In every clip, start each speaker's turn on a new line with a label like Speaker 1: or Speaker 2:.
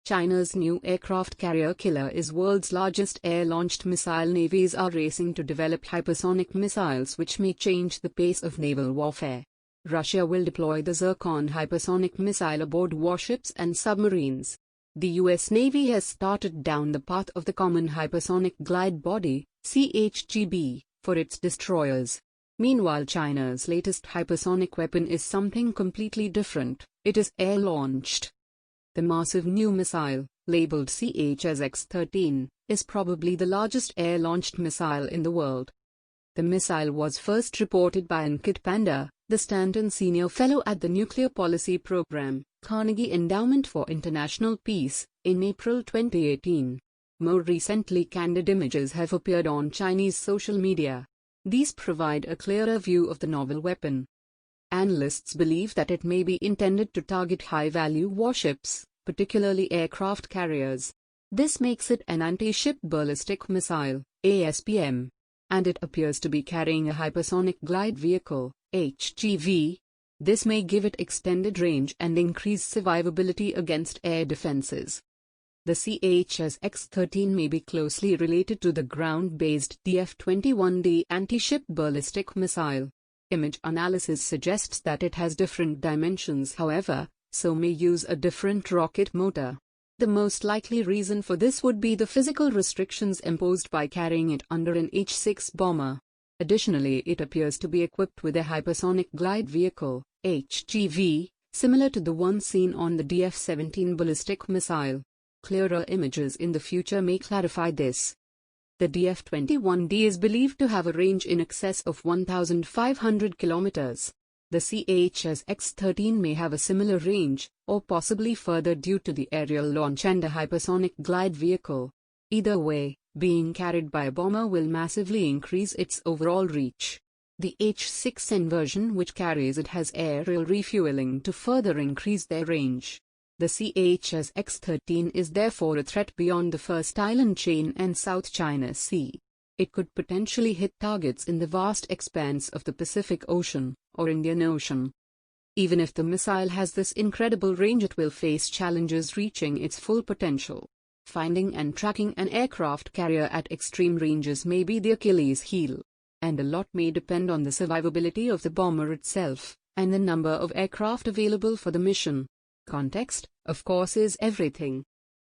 Speaker 1: China's new aircraft carrier killer is world's largest air-launched missile. Navies are racing to develop hypersonic missiles which may change the pace of naval warfare. Russia will deploy the Zircon hypersonic missile aboard warships and submarines. The U.S. Navy has started down the path of the Common Hypersonic Glide Body, c-HGB, for its destroyers. Meanwhile, China's latest hypersonic weapon is something completely different. It is air-launched. The massive new missile, labeled c-HGB, is probably the largest air-launched missile in the world. The missile was first reported by Ankit Panda, the Stanton Senior Fellow at the Nuclear Policy Program, Carnegie Endowment for International Peace, in April 2018. More recently, candid images have appeared on Chinese social media. These provide a clearer view of the novel weapon. Analysts believe that it may be intended to target high-value warships, particularly aircraft carriers. This makes it an anti-ship ballistic missile, ASBM. And it appears to be carrying a hypersonic glide vehicle, HGV. This may give it extended range and increase survivability against air defenses. The c-HGB may be closely related to the ground-based DF-21D anti-ship ballistic missile. Image analysis suggests that it has different dimensions, however, so may use a different rocket motor. The most likely reason for this would be the physical restrictions imposed by carrying it under an H-6 bomber. Additionally, it appears to be equipped with a hypersonic glide vehicle, HGV, similar to the one seen on the DF-17 ballistic missile. Clearer images in the future may clarify this. The DF-21D is believed to have a range in excess of 1,500 kilometers. The c-HGB may have a similar range, or possibly further due to the aerial launch and a hypersonic glide vehicle. Either way, being carried by a bomber will massively increase its overall reach. The H-6N version, which carries it, has aerial refueling to further increase their range. The c-HGB is therefore a threat beyond the first island chain and South China Sea. It could potentially hit targets in the vast expanse of the Pacific Ocean, or Indian Ocean. Even if the missile has this incredible range, it will face challenges reaching its full potential. Finding and tracking an aircraft carrier at extreme ranges may be the Achilles heel. And a lot may depend on the survivability of the bomber itself, and the number of aircraft available for the mission. Context, of course, is everything.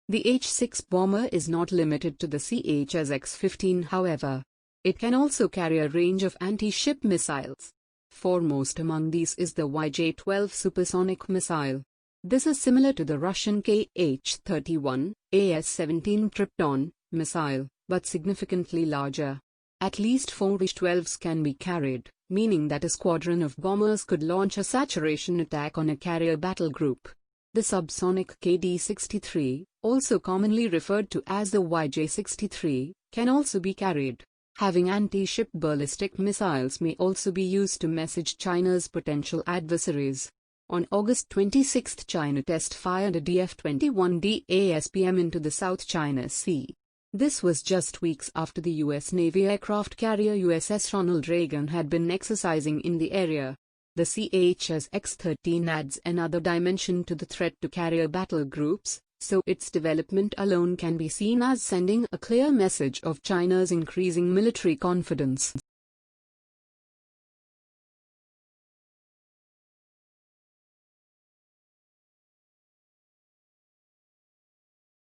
Speaker 1: The H-6 bomber is not limited to the c-HGB, however. It can also carry a range of anti-ship missiles. Foremost among these is the YJ-12 supersonic missile. This is similar to the Russian Kh-31, AS-17 Triton missile, but significantly larger. At least 4 H-12s can be carried, meaning that a squadron of bombers could launch a saturation attack on a carrier battle group. The subsonic KD-63, also commonly referred to as the YJ-63, can also be carried. Having anti-ship ballistic missiles may also be used to message China's potential adversaries. On August 26, China test-fired a DF-21D ASBM into the South China Sea. This was just weeks after the U.S. Navy aircraft carrier USS Ronald Reagan had been exercising in the area. The c-HGB adds another dimension to the threat to carrier battle groups, so its development alone can be seen as sending a clear message of China's increasing military confidence.